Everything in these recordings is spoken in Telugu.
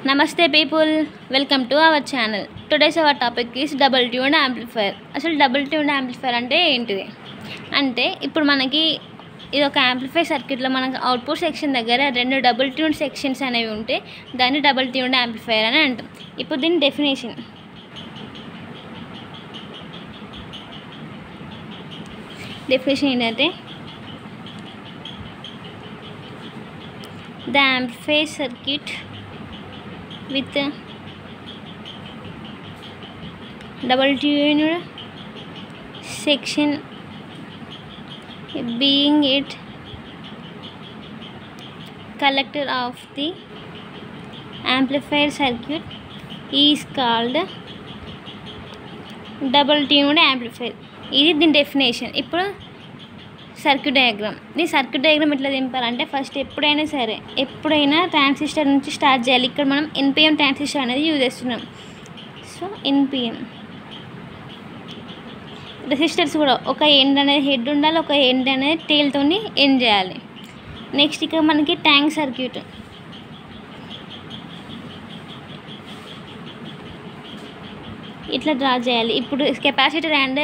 Namaste people, welcome to our channel. Today's our topic is double tuned amplifier. అసలు డబుల్ ట్యూన్డ్ యాంప్లిఫైర్ అంటే ఏంటిది అంటే ఇప్పుడు మనకి ఇది ఒక యాంప్లిఫైర్ సర్క్యూట్లో మనకు అవుట్పుట్ సెక్షన్ దగ్గర రెండు డబుల్ ట్యూన్డ్ సెక్షన్స్ అనేవి ఉంటే దాన్ని డబుల్ ట్యూన్డ్ యాంప్లిఫైర్ అని అంటాం. ఇప్పుడు దీని డెఫినేషన్ ఏంటంటే the amplifier circuit with double tuned section being it collector of the amplifier circuit is called double tuned amplifier. ఇది దీని డెఫినేషన్. ఇప్పుడు సర్క్యూట్ డయాగ్రామ్. ఈ సర్క్యూట్ డయాగ్రామ్ ఎట్లా దింపాలంటే ఫస్ట్ ఎప్పుడైనా ట్రాన్సిస్టర్ నుంచి స్టార్ట్ చేయాలి. ఇక్కడ మనం ఎన్పిఎం ట్రాన్సిస్టర్ అనేది యూజ్ చేస్తున్నాం. సో ఎన్పిఎం రెసిస్టర్స్ కూడా ఒక ఎండ్ అనేది హెడ్ ఉండాలి, ఒక ఎండ్ అనేది టేల్తో ఎండ్ చేయాలి. నెక్స్ట్ ఇక్కడ మనకి ట్యాంక్ సర్క్యూట్. ఇట్లా డ్రా చేయాలి. ఇప్పుడు కెపాసిటర్ అండ్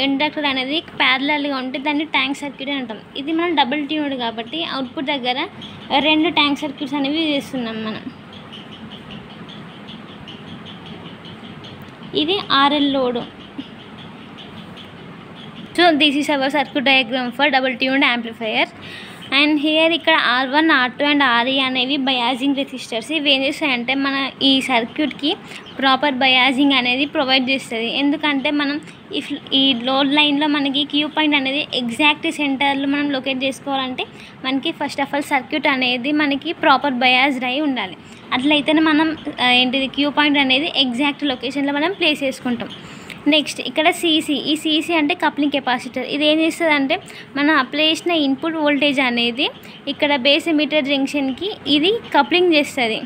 ఇండక్టర్ అనేది ప్యారలల్గా ఉంటే దాన్ని ట్యాంక్ సర్క్యూట్ అని అంటాం. ఇది మనం డబుల్ ట్యూన్డ్ కాబట్టి అవుట్పుట్ దగ్గర రెండు ట్యాంక్ సర్క్యూట్స్ అనేవి చేస్తున్నాం మనం. ఇది RL load. So this is our circuit diagram for double tuned amplifier. And here ఇక్కడ R1, R2 అండ్ RE అనేవి బయాజింగ్ రెసిస్టర్స్. ఇవి ఏం చేస్తాయంటే మన ఈ సర్క్యూట్కి ప్రాపర్ బయాజింగ్ అనేది ప్రొవైడ్ చేస్తుంది. ఎందుకంటే మనం ఈ లోడ్ లైన్లో మనకి క్యూ పాయింట్ అనేది ఎగ్జాక్ట్ సెంటర్లో మనం లొకేట్ చేసుకోవాలంటే మనకి ఫస్ట్ ఆఫ్ ఆల్ సర్క్యూట్ అనేది మనకి ప్రాపర్ బయాజ్డ్ అయి ఉండాలి. అట్లయితేనే మనం క్యూ పాయింట్ అనేది ఎగ్జాక్ట్ లొకేషన్లో మనం ప్లేస్ చేసుకుంటాం. నెక్స్ట్ ఇక్కడ సీసీ. ఈ సీసీ అంటే కప్లింగ్ కెపాసిటర్. ఇది ఏం చేస్తుంది అంటే మనం అప్లై చేసిన ఇన్పుట్ వోల్టేజ్ అనేది ఇక్కడ బేస్ ఎమిటర్ జంక్షన్కి ఇది కప్లింగ్ చేస్తుంది.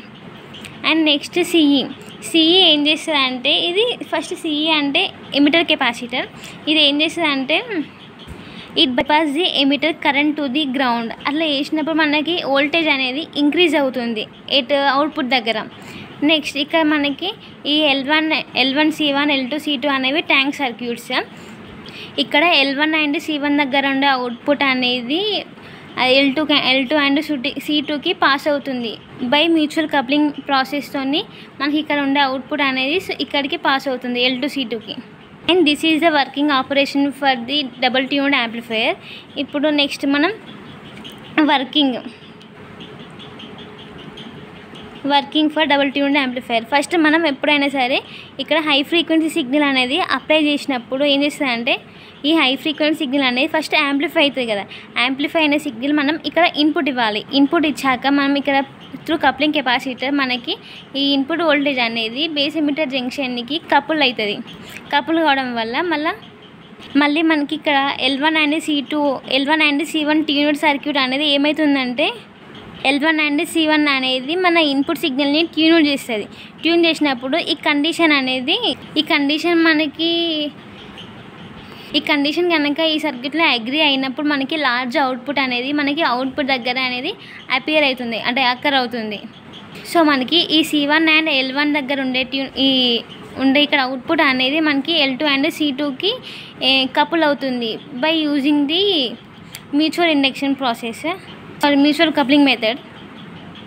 అండ్ నెక్స్ట్ సిఈ ఏం చేస్తుంది అంటే ఇది ఫస్ట్ సిఈ అంటే ఎమిటర్ కెపాసిటర్. ఇది ఏం చేస్తుంది అంటే it bypass the emitter current to the ground. అట్లా చేసినప్పుడు మనకి వోల్టేజ్ అనేది ఇంక్రీజ్ అవుతుంది అవుట్పుట్ దగ్గర. నెక్స్ట్ ఇక్కడ మనకి ఈ L1 C1 L2 C2 అనేవి ట్యాంక్ సర్క్యూట్స్. ఇక్కడ L1 అండ్ C1 దగ్గర ఉండే అవుట్పుట్ అనేది L2 అండ్ C2కి పాస్ అవుతుంది. బై మ్యూచువల్ కప్లింగ్ ప్రాసెస్తో మనకి ఇక్కడ ఉండే అవుట్పుట్ అనేది ఇక్కడికి పాస్ అవుతుంది L2 C2కి. And this is the working operation for the double tuned amplifier. ఇప్పుడు నెక్స్ట్ మనం working for double tuned amplifier. First మనం ఎప్పుడైనా సరే ఇక్కడ హై ఫ్రీక్వెన్సీ సిగ్నల్ అనేది అప్లై చేసినప్పుడు ఏం చేస్తుందంటే ఈ హై ఫ్రీక్వెన్సీ సిగ్నల్ అనేది ఫస్ట్ యాంప్లిఫై అవుతుంది కదా. యాంప్లిఫై అయిన సిగ్నల్ మనం ఇక్కడ ఇన్పుట్ ఇవ్వాలి. ఇన్పుట్ ఇచ్చాక మనం ఇక్కడ త్రూ కప్లింగ్ కెపాసిటర్ మనకి ఈ ఇన్పుట్ వోల్టేజ్ అనేది బేస్ ఎమిటర్ జంక్షన్కి కపుల్ అవుతుంది. కపుల్ కావడం వల్ల మళ్ళీ మనకి ఇక్కడ L1 and C1 tuned circuit అనేది ఏమవుతుందంటే L1 అండ్ C1 అనేది మన ఇన్పుట్ సిగ్నల్ని ట్యూన్ చేసినప్పుడు ఈ కండిషన్ కనుక ఈ సర్క్యూట్లో అగ్రీ అయినప్పుడు మనకి లార్జ్ అవుట్పుట్ అనేది మనకి అవుట్పుట్ దగ్గర అనేది అపియర్ అవుతుంది, అంటే అక్కర్ అవుతుంది. సో మనకి ఈ C1 అండ్ L1 దగ్గర ఉండే ఇక్కడ అవుట్పుట్ అనేది మనకి L2 అండ్ C2కి కపుల్ అవుతుంది by using the mutual induction process mutual coupling method.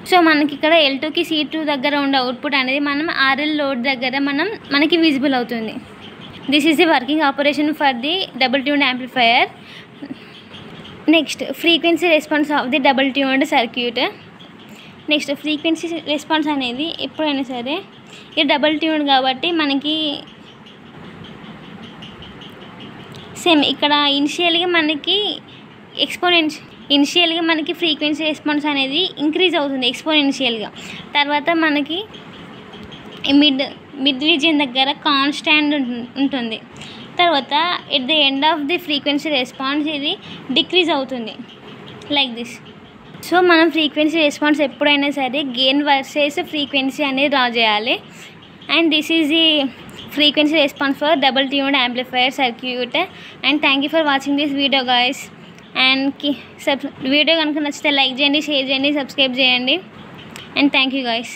So మనకి ఇక్కడ L2కి C2 దగ్గర ఉండే అవుట్పుట్ అనేది మనం RL లోడ్ దగ్గర మనకి విజిబుల్ అవుతుంది. This is the working operation for the double tuned amplifier. Next frequency response of the double tuned circuit. Next frequency response అనేది ఎప్పుడైనా సరే ఇది డబుల్ ట్యూన్డ్ కాబట్టి మనకి సేమ్ ఇక్కడ ఇనిషియల్గా మనకి ఫ్రీక్వెన్సీ రెస్పాన్స్ అనేది ఇంక్రీజ్ అవుతుంది ఎక్స్పోనెన్షియల్గా. తర్వాత మనకి మిడ్ రీజియన్ దగ్గర కాన్స్టాంట్ ఉంటుంది. తర్వాత at the end of the frequency response ఇది డిక్రీజ్ అవుతుంది లైక్ దిస్. సో మనం ఫ్రీక్వెన్సీ రెస్పాన్స్ ఎప్పుడైనా సరే గెయిన్ వర్సెస్ ఫ్రీక్వెన్సీ అనేది డ్రా చేయాలి. And this is the frequency response for double tuned amplifier circuit. And thank you for watching this video guys. And video ganaka nachithe like cheyandi, share cheyandi, subscribe cheyandi. And thank you guys.